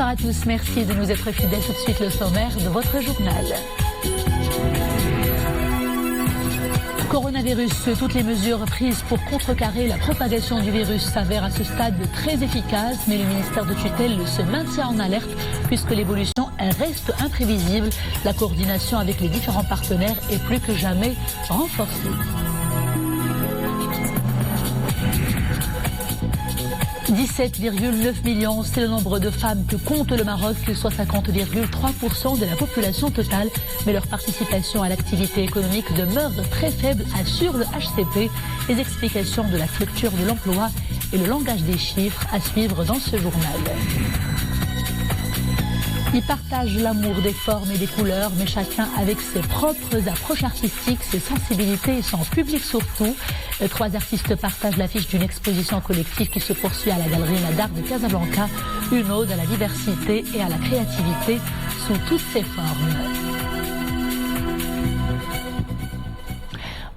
Bonsoir à tous, merci de nous être fidèles. Tout de suite le sommaire de votre journal. Coronavirus, toutes les mesures prises pour contrecarrer la propagation du virus s'avèrent à ce stade très efficaces, mais le ministère de tutelle se maintient en alerte puisque l'évolution reste imprévisible. La coordination avec les différents partenaires est plus que jamais renforcée. 17,9 millions, c'est le nombre de femmes que compte le Maroc, soit 50,3% de la population totale. Mais leur participation à l'activité économique demeure très faible, assure le HCP. Les explications de la structure de l'emploi et le langage des chiffres à suivre dans ce journal. Ils partagent l'amour des formes et des couleurs, mais chacun avec ses propres approches artistiques, ses sensibilités et son public surtout. 3 artistes partagent l'affiche d'une exposition collective qui se poursuit à la Galerie Nadar de Casablanca, une ode à la diversité et à la créativité sous toutes ses formes.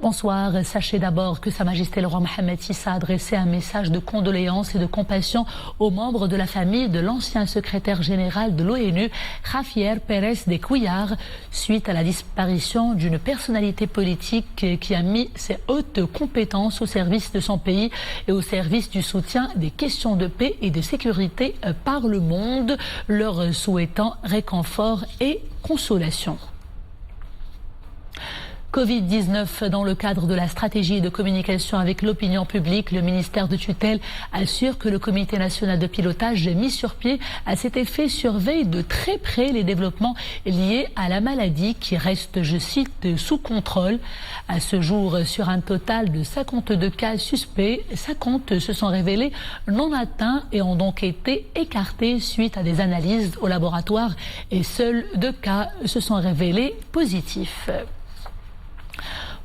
Bonsoir. Sachez d'abord que Sa Majesté le roi Mohammed VI a adressé un message de condoléances et de compassion aux membres de la famille de l'ancien secrétaire général de l'ONU, Javier Pérez de Cuéllar, suite à la disparition d'une personnalité politique qui a mis ses hautes compétences au service de son pays et au service du soutien des questions de paix et de sécurité par le monde, leur souhaitant réconfort et consolation. Covid-19, dans le cadre de la stratégie de communication avec l'opinion publique, le ministère de tutelle assure que le comité national de pilotage mis sur pied à cet effet surveille de très près les développements liés à la maladie qui reste, je cite, sous contrôle. À ce jour, sur un total de 52 cas suspects, 50 se sont révélés non atteints et ont donc été écartés suite à des analyses au laboratoire et seuls 2 cas se sont révélés positifs.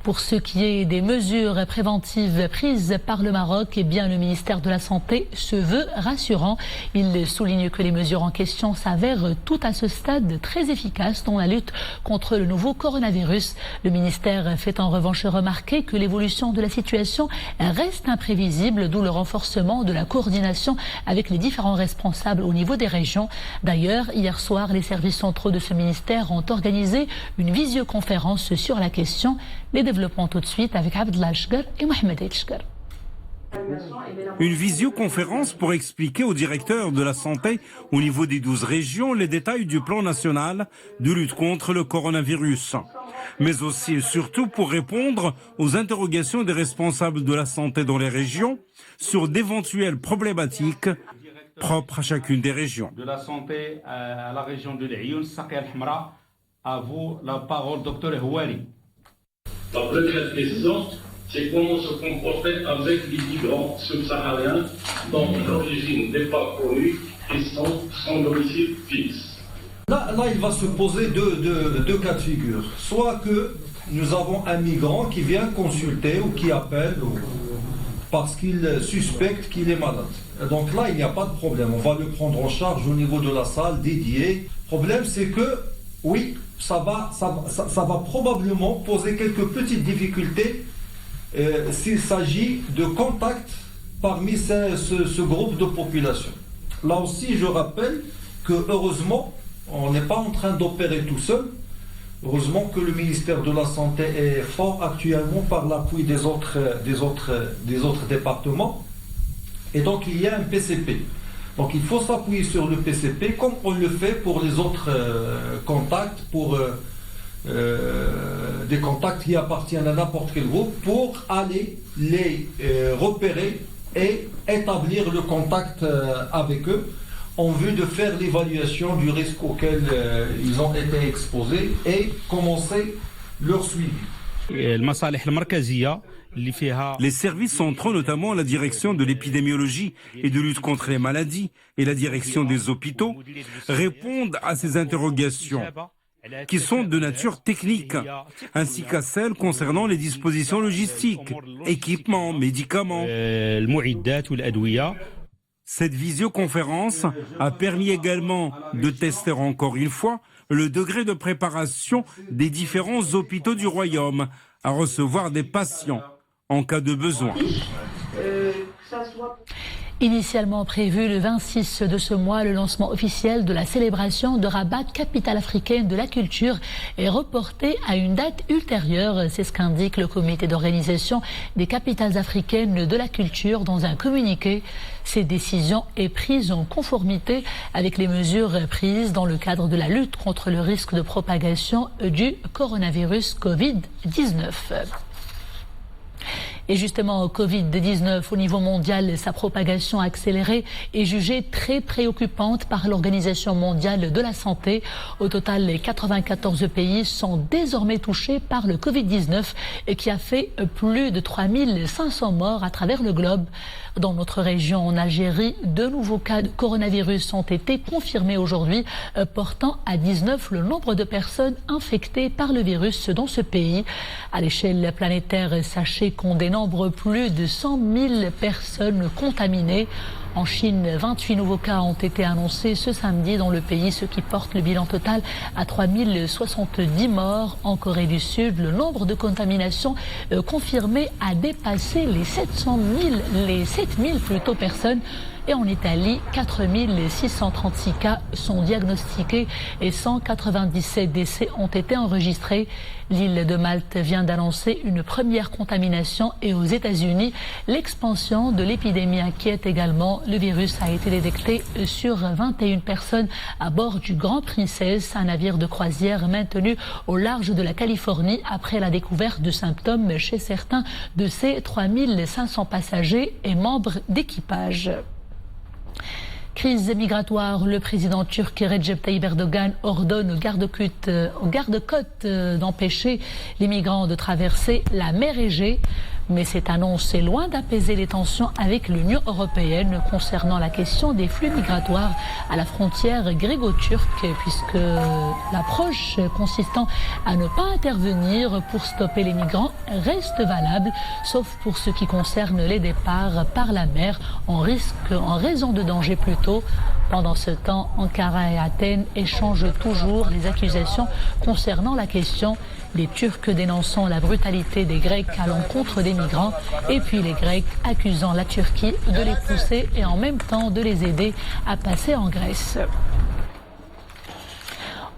Pour ce qui est des mesures préventives prises par le Maroc, eh bien, le ministère de la Santé se veut rassurant. Il souligne que les mesures en question s'avèrent tout à ce stade très efficaces dans la lutte contre le nouveau coronavirus. Le ministère fait en revanche remarquer que l'évolution de la situation reste imprévisible, d'où le renforcement de la coordination avec les différents responsables au niveau des régions. D'ailleurs, hier soir, les services centraux de ce ministère ont organisé une visioconférence sur la question. Les développements tout de suite avec Abdellah Ashgar et Mohamed Ashgar. Une visioconférence pour expliquer au directeur de la santé au niveau des 12 régions les détails du plan national de lutte contre le coronavirus. Mais aussi et surtout pour répondre aux interrogations des responsables de la santé dans les régions sur d'éventuelles problématiques propres à chacune des régions. De la santé à la région de l'Ayoun, Sakia al-Hamra, à vous la parole, docteur Houari. La première question, c'est comment se comporter avec les migrants subsahariens dont l'origine n'est pas connue et sont sans domicile fixe. Là, il va se poser deux cas de figure. Soit que nous avons un migrant qui vient consulter ou qui appelle parce qu'il suspecte qu'il est malade. Et donc là, il n'y a pas de problème. On va le prendre en charge au niveau de la salle dédiée. Le problème, c'est que, oui, ça va probablement poser quelques petites difficultés s'il s'agit de contacts parmi ce groupe de population. Là aussi, je rappelle que heureusement, on n'est pas en train d'opérer tout seul. Heureusement que le ministère de la Santé est fort actuellement par l'appui des autres départements. Et donc, il y a un PCP. Donc il faut s'appuyer sur le PCP comme on le fait pour les autres contacts, pour des contacts qui appartiennent à n'importe quel groupe, pour aller les repérer et établir le contact avec eux en vue de faire l'évaluation du risque auquel ils ont été exposés et commencer leur suivi. Les services centraux, notamment la direction de l'épidémiologie et de lutte contre les maladies et la direction des hôpitaux, répondent à ces interrogations qui sont de nature technique, ainsi qu'à celles concernant les dispositions logistiques, équipements, médicaments. Cette visioconférence a permis également de tester encore une fois le degré de préparation des différents hôpitaux du Royaume à recevoir des patients en cas de besoin. Initialement prévu le 26 de ce mois, le lancement officiel de la célébration de Rabat, capitale africaine de la culture, est reporté à une date ultérieure. C'est ce qu'indique le comité d'organisation des capitales africaines de la culture dans un communiqué. Cette décision est prise en conformité avec les mesures prises dans le cadre de la lutte contre le risque de propagation du coronavirus Covid-19. Et justement, Covid-19 au niveau mondial, sa propagation accélérée est jugée très préoccupante par l'Organisation mondiale de la santé. Au total, les 94 pays sont désormais touchés par le Covid-19 et qui a fait plus de 3500 morts à travers le globe. Dans notre région, en Algérie, 2 nouveaux cas de coronavirus ont été confirmés aujourd'hui, portant à 19 le nombre de personnes infectées par le virus dans ce pays. À l'échelle planétaire, sachez qu'on dénombre plus de 100 000 personnes contaminées. En Chine, 28 nouveaux cas ont été annoncés ce samedi dans le pays, ce qui porte le bilan total à 3070 morts. En Corée du Sud, le nombre de contaminations confirmées a dépassé les 7000 plutôt personnes. Et en Italie, 4636 cas sont diagnostiqués et 197 décès ont été enregistrés. L'île de Malte vient d'annoncer une première contamination et aux États-Unis, l'expansion de l'épidémie inquiète également. Le virus a été détecté sur 21 personnes à bord du Grand Princess, un navire de croisière maintenu au large de la Californie après la découverte de symptômes chez certains de ses 3500 passagers et membres d'équipage. Crise migratoire, le président turc Recep Tayyip Erdogan ordonne aux gardes-côtes d'empêcher les migrants de traverser la mer Égée. Mais cette annonce est loin d'apaiser les tensions avec l'Union européenne concernant la question des flux migratoires à la frontière gréco-turque, puisque l'approche consistant à ne pas intervenir pour stopper les migrants reste valable, sauf pour ce qui concerne les départs par la mer en raison de dangers plutôt. Pendant ce temps, Ankara et Athènes échangent toujours les accusations concernant la question. Les Turcs dénonçant la brutalité des Grecs à l'encontre des migrants et puis les Grecs accusant la Turquie de les pousser et en même temps de les aider à passer en Grèce.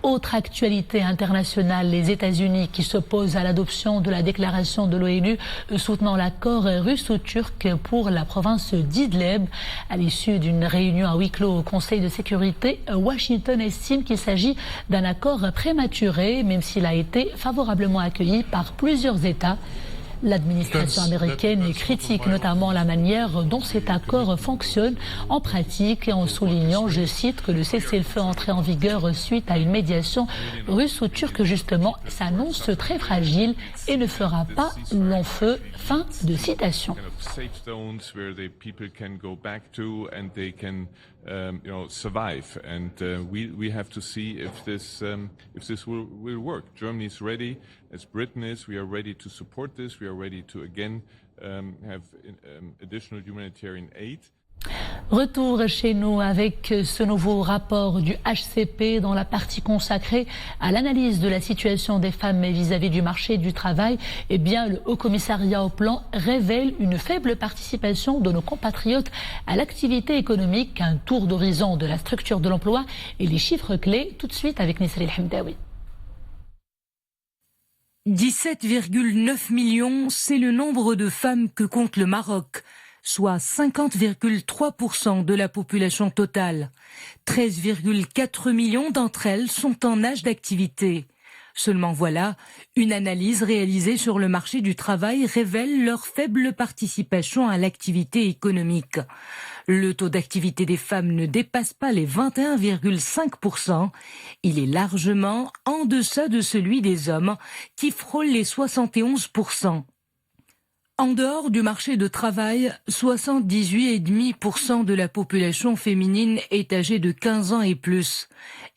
Autre actualité internationale, les États-Unis qui s'opposent à l'adoption de la déclaration de l'ONU soutenant l'accord russo-turc pour la province d'Idlib. À l'issue d'une réunion à huis clos au Conseil de sécurité, Washington estime qu'il s'agit d'un accord prématuré, même s'il a été favorablement accueilli par plusieurs États. L'administration américaine critique notamment la manière dont cet accord fonctionne en pratique et en soulignant, je cite, que le cessez-le-feu entré en vigueur suite à une médiation russo-turque justement s'annonce très fragile et ne fera pas long feu. Fin de citation. Survive, and we have to see if this will work. Germany is ready, as Britain is. We are ready to support this. We are ready to again have additional humanitarian aid. Retour chez nous avec ce nouveau rapport du HCP dans la partie consacrée à l'analyse de la situation des femmes vis-à-vis du marché du travail. Eh bien, le Haut Commissariat au Plan révèle une faible participation de nos compatriotes à l'activité économique. Un tour d'horizon de la structure de l'emploi et les chiffres clés tout de suite avec Nesrine El-Hamdaoui. 17,9 millions, c'est le nombre de femmes que compte le Maroc, soit 50,3% de la population totale. 13,4 millions d'entre elles sont en âge d'activité. Seulement voilà, une analyse réalisée sur le marché du travail révèle leur faible participation à l'activité économique. Le taux d'activité des femmes ne dépasse pas les 21,5%. Il est largement en deçà de celui des hommes qui frôle les 71%. En dehors du marché de travail, 78,5% de la population féminine est âgée de 15 ans et plus.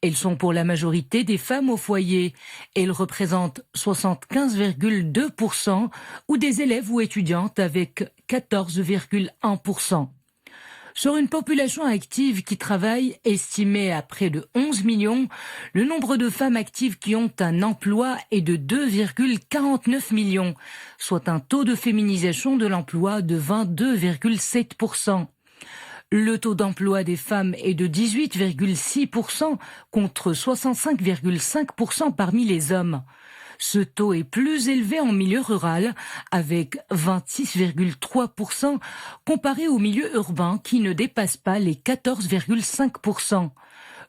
Elles sont pour la majorité des femmes au foyer. Elles représentent 75,2% ou des élèves ou étudiantes avec 14,1%. Sur une population active qui travaille estimée à près de 11 millions, le nombre de femmes actives qui ont un emploi est de 2,49 millions, soit un taux de féminisation de l'emploi de 22,7%. Le taux d'emploi des femmes est de 18,6% contre 65,5% parmi les hommes. Ce taux est plus élevé en milieu rural, avec 26,3%, comparé au milieu urbain qui ne dépasse pas les 14,5%.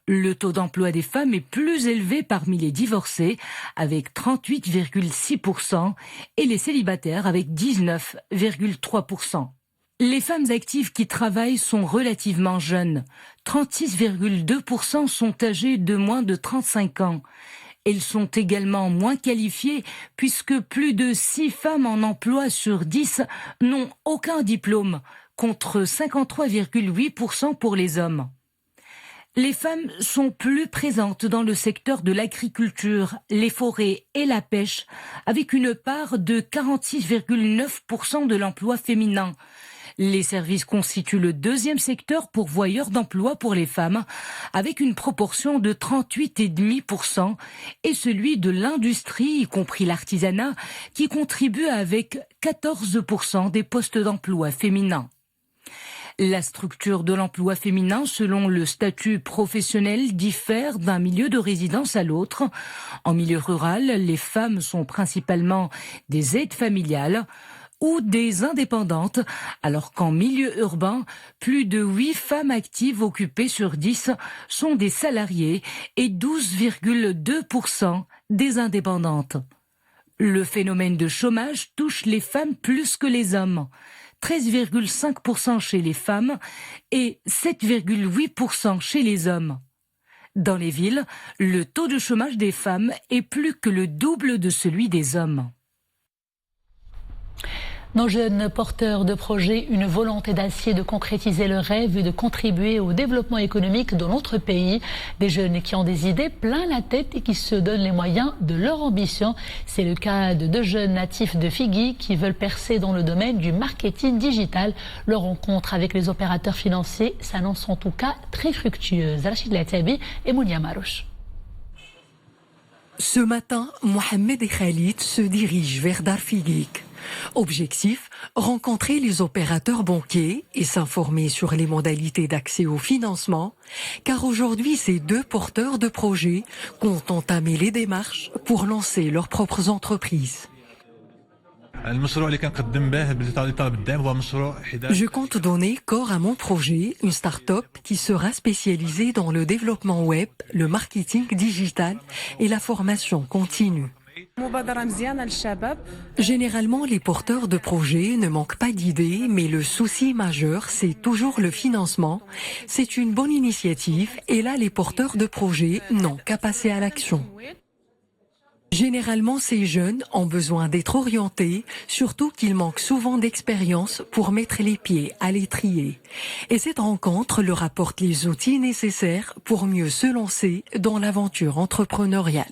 Le taux d'emploi des femmes est plus élevé parmi les divorcés, avec 38,6%, et les célibataires avec 19,3%. Les femmes actives qui travaillent sont relativement jeunes. 36,2% sont âgées de moins de 35 ans. Elles sont également moins qualifiées puisque plus de 6 femmes en emploi sur 10 n'ont aucun diplôme, contre 53,8% pour les hommes. Les femmes sont plus présentes dans le secteur de l'agriculture, les forêts et la pêche, avec une part de 46,9% de l'emploi féminin. Les services constituent le deuxième secteur pourvoyeur d'emploi pour les femmes, avec une proportion de 38,5%, et celui de l'industrie, y compris l'artisanat, qui contribue avec 14% des postes d'emploi féminins. La structure de l'emploi féminin selon le statut professionnel diffère d'un milieu de résidence à l'autre. En milieu rural, les femmes sont principalement des aides familiales ou des indépendantes, alors qu'en milieu urbain, plus de 8 femmes actives occupées sur 10 sont des salariés et 12,2% des indépendantes. Le phénomène de chômage touche les femmes plus que les hommes. 13,5% chez les femmes et 7,8% chez les hommes. Dans les villes, le taux de chômage des femmes est plus que le double de celui des hommes. Nos jeunes porteurs de projets, une volonté d'acier de concrétiser le rêve et de contribuer au développement économique de notre pays. Des jeunes qui ont des idées plein la tête et qui se donnent les moyens de leur ambition. C'est le cas de 2 jeunes natifs de Figui qui veulent percer dans le domaine du marketing digital. Leur rencontre avec les opérateurs financiers s'annonce en tout cas très fructueuse. Rachid Latabi et Mounia Marouche. Ce matin, Mohamed et Khalid se dirigent vers Darfiguik. Objectif, rencontrer les opérateurs banquiers et s'informer sur les modalités d'accès au financement, car aujourd'hui, ces 2 porteurs de projets comptent entamer les démarches pour lancer leurs propres entreprises. Je compte donner corps à mon projet, une start-up qui sera spécialisée dans le développement web, le marketing digital et la formation continue. Généralement, les porteurs de projets ne manquent pas d'idées, mais le souci majeur, c'est toujours le financement. C'est une bonne initiative et là, les porteurs de projets n'ont qu'à passer à l'action. Généralement, ces jeunes ont besoin d'être orientés, surtout qu'ils manquent souvent d'expérience pour mettre les pieds à l'étrier. Et cette rencontre leur apporte les outils nécessaires pour mieux se lancer dans l'aventure entrepreneuriale.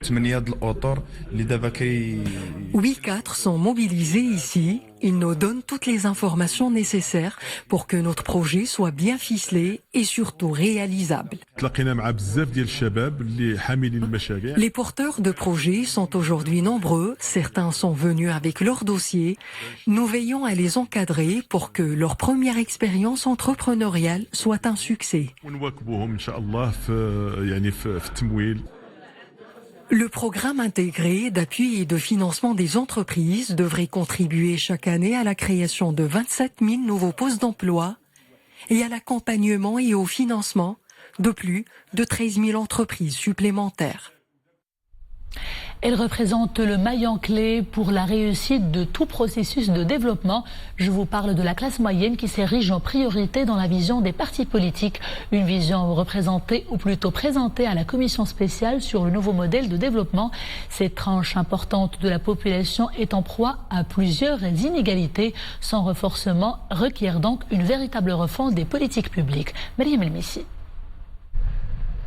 8 cadres sont mobilisés ici. Ils nous donnent toutes les informations nécessaires pour que notre projet soit bien ficelé et surtout réalisable. Les porteurs de projets sont aujourd'hui nombreux. Certains sont venus avec leur dossier. Nous veillons à les encadrer pour que leur première expérience entrepreneuriale soit un succès. Le programme intégré d'appui et de financement des entreprises devrait contribuer chaque année à la création de 27 000 nouveaux postes d'emploi et à l'accompagnement et au financement de plus de 13 000 entreprises supplémentaires. Elle représente le maillon clé pour la réussite de tout processus de développement. Je vous parle de la classe moyenne qui s'érige en priorité dans la vision des partis politiques. Une vision représentée, ou plutôt présentée à la commission spéciale sur le nouveau modèle de développement. Cette tranche importante de la population est en proie à plusieurs inégalités. Son renforcement requiert donc une véritable refonte des politiques publiques. Mariam El-Missi.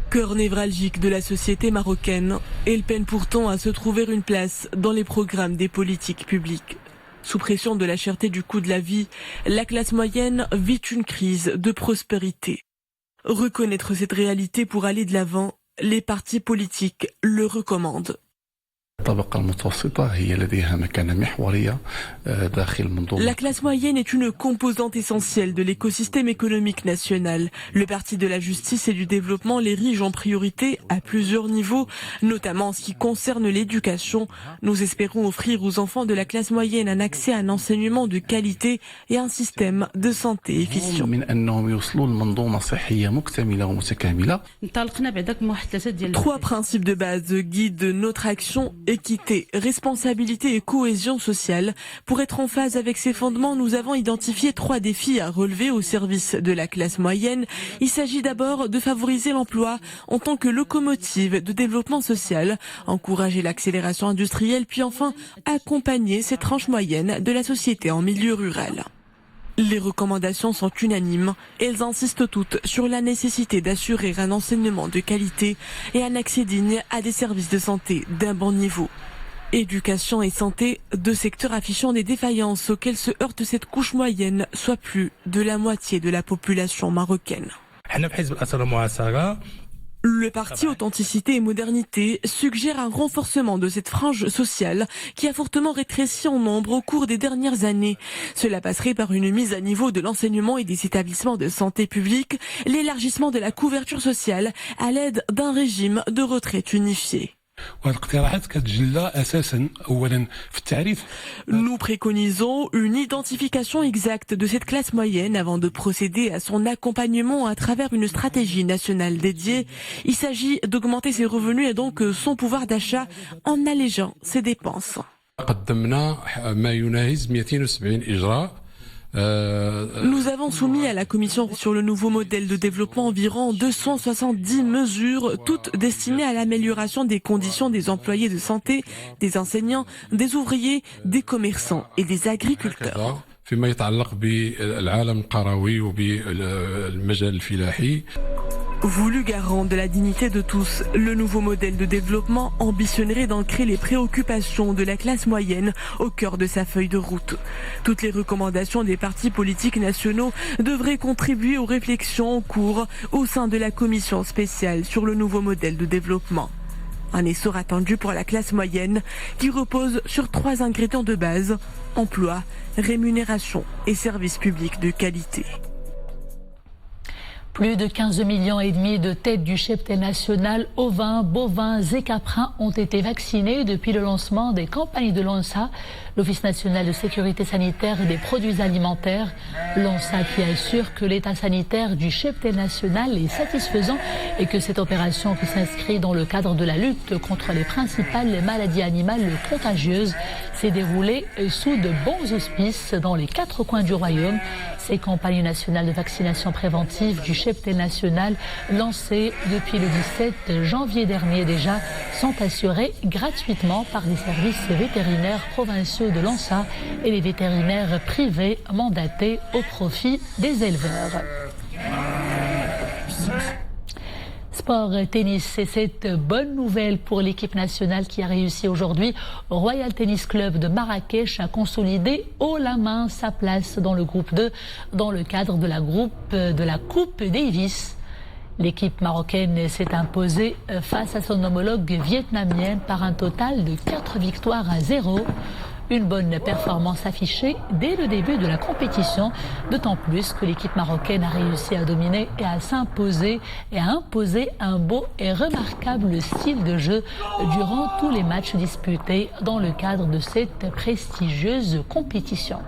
Cœur névralgique de la société marocaine, elle peine pourtant à se trouver une place dans les programmes des politiques publiques. Sous pression de la cherté du coût de la vie, la classe moyenne vit une crise de prospérité. Reconnaître cette réalité pour aller de l'avant, les partis politiques le recommandent. La classe moyenne est une composante essentielle de l'écosystème économique national. Le Parti de la justice et du développement l'érige en priorité à plusieurs niveaux, notamment en ce qui concerne l'éducation. Nous espérons offrir aux enfants de la classe moyenne un accès à un enseignement de qualité et un système de santé efficient. 3 principes de base guident notre action: équité, responsabilité et cohésion sociale. Pour être en phase avec ces fondements, nous avons identifié 3 défis à relever au service de la classe moyenne. Il s'agit d'abord de favoriser l'emploi en tant que locomotive de développement social, encourager l'accélération industrielle, puis enfin accompagner ces tranches moyennes de la société en milieu rural. Les recommandations sont unanimes. Elles insistent toutes sur la nécessité d'assurer un enseignement de qualité et un accès digne à des services de santé d'un bon niveau. Éducation et santé, 2 secteurs affichant des défaillances auxquelles se heurte cette couche moyenne, soit plus de la moitié de la population marocaine. Le parti Authenticité et Modernité suggère un renforcement de cette frange sociale qui a fortement rétréci en nombre au cours des dernières années. Cela passerait par une mise à niveau de l'enseignement et des établissements de santé publique, l'élargissement de la couverture sociale à l'aide d'un régime de retraite unifié. Nous préconisons une identification exacte de cette classe moyenne avant de procéder à son accompagnement à travers une stratégie nationale dédiée. Il s'agit d'augmenter ses revenus et donc son pouvoir d'achat en allégeant ses dépenses. Nous avons soumis à la Commission sur le nouveau modèle de développement environ 270 mesures, toutes destinées à l'amélioration des conditions des employés de santé, des enseignants, des ouvriers, des commerçants et des agriculteurs. Voulu garant de la dignité de tous, le nouveau modèle de développement ambitionnerait d'ancrer les préoccupations de la classe moyenne au cœur de sa feuille de route. Toutes les recommandations des partis politiques nationaux devraient contribuer aux réflexions en cours au sein de la commission spéciale sur le nouveau modèle de développement. Un essor attendu pour la classe moyenne qui repose sur 3 ingrédients de base: emploi, rémunération et services publics de qualité. Plus de 15,5 millions de têtes du cheptel national ovins, bovins et caprins ont été vaccinées depuis le lancement des campagnes de l'ONSA, l'Office national de sécurité sanitaire et des produits alimentaires. L'ONSA qui assure que l'état sanitaire du cheptel national est satisfaisant et que cette opération qui s'inscrit dans le cadre de la lutte contre les principales maladies animales contagieuses s'est déroulée sous de bons auspices dans les 4 coins du royaume. Ces campagnes nationales de vaccination préventive du cheptel national, lancées depuis le 17 janvier dernier déjà, sont assurées gratuitement par les services vétérinaires provinciaux de l'ONSA et les vétérinaires privés mandatés au profit des éleveurs. Sport, tennis, c'est cette bonne nouvelle pour l'équipe nationale qui a réussi aujourd'hui au Royal Tennis Club de Marrakech à consolider haut la main sa place dans le groupe 2 dans le cadre de la Coupe Davis. L'équipe marocaine s'est imposée face à son homologue vietnamienne par un total de 4-0. Une bonne performance affichée dès le début de la compétition, d'autant plus que l'équipe marocaine a réussi à dominer et à s'imposer et à imposer un beau et remarquable style de jeu durant tous les matchs disputés dans le cadre de cette prestigieuse compétition.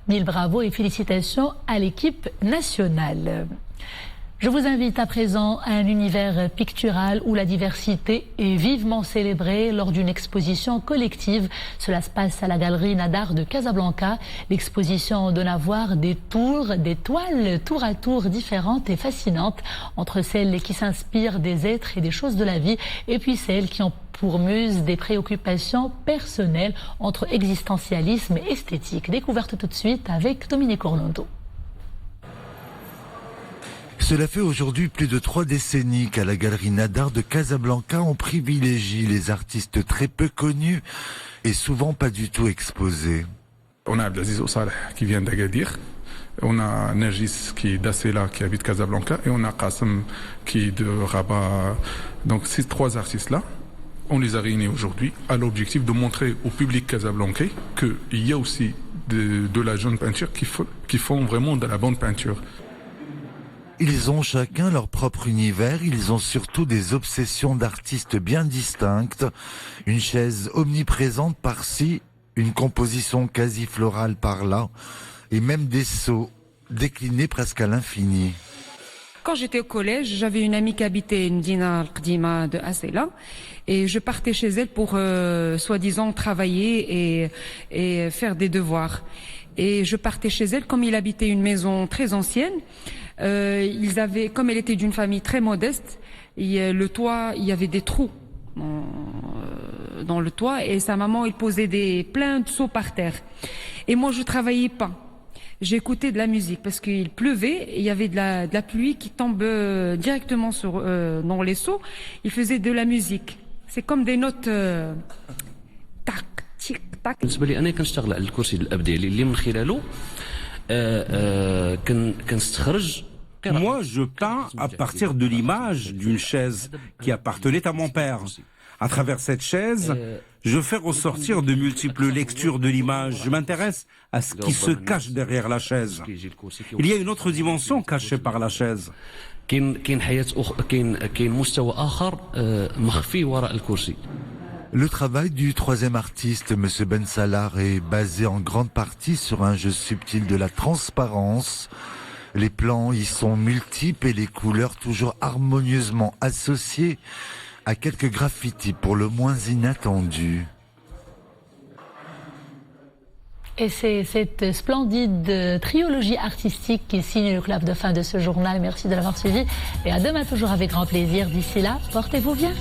Mille bravos et félicitations à l'équipe nationale. Je vous invite à présent à un univers pictural où la diversité est vivement célébrée lors d'une exposition collective. Cela se passe à la galerie Nadar de Casablanca. L'exposition donne à voir des toiles tour à tour différentes et fascinantes, entre celles qui s'inspirent des êtres et des choses de la vie, et puis celles qui ont pour muse des préoccupations personnelles entre existentialisme et esthétique. Découverte tout de suite avec Dominique Orlando. Cela fait aujourd'hui plus de 3 décennies qu'à la galerie Nadar de Casablanca, on privilégie les artistes très peu connus et souvent pas du tout exposés. On a Abdelaziz Ossaleh qui vient d'Agadir, on a Nergis qui est d'Assela qui habite Casablanca et on a Qassem qui est de Rabat. Donc ces trois artistes-là, on les a réunis aujourd'hui à l'objectif de montrer au public casablancais qu'il y a aussi de la jeune peinture qui font vraiment de la bonne peinture. Ils ont chacun leur propre univers, ils ont surtout des obsessions d'artistes bien distinctes, une chaise omniprésente par-ci, une composition quasi florale par-là, et même des seaux déclinés presque à l'infini. Quand j'étais au collège, j'avais une amie qui habitait Medina Al-Qdima de Assela et je partais chez elle pour soi-disant travailler et faire des devoirs. Et je partais chez elle, comme il habitait une maison très ancienne, comme elle était d'une famille très modeste, le toit, il y avait des trous dans le toit et sa maman, elle posait plein de seaux par terre. Et moi, je travaillais pas. J'écoutais de la musique parce qu'il pleuvait et il y avait de la pluie qui tombe directement dans les seaux. Il faisait de la musique. C'est comme des notes tac, tic, tac. بالنسبة لي أنا كنشتغل على الكرسي الأبدالي اللي من خلاله كنستخرج. Moi, je peins à partir de l'image d'une chaise qui appartenait à mon père. À travers cette chaise, je fais ressortir de multiples lectures de l'image. Je m'intéresse à ce qui se cache derrière la chaise. Il y a une autre dimension cachée par la chaise. Le travail du troisième artiste, M. Ben Salar, est basé en grande partie sur un jeu subtil de la transparence. Les plans y sont multiples et les couleurs toujours harmonieusement associées à quelques graffitis pour le moins inattendus. Et c'est cette splendide trilogie artistique qui signe le clap de fin de ce journal. Merci de l'avoir suivi et à demain toujours avec grand plaisir. D'ici là, portez-vous bien.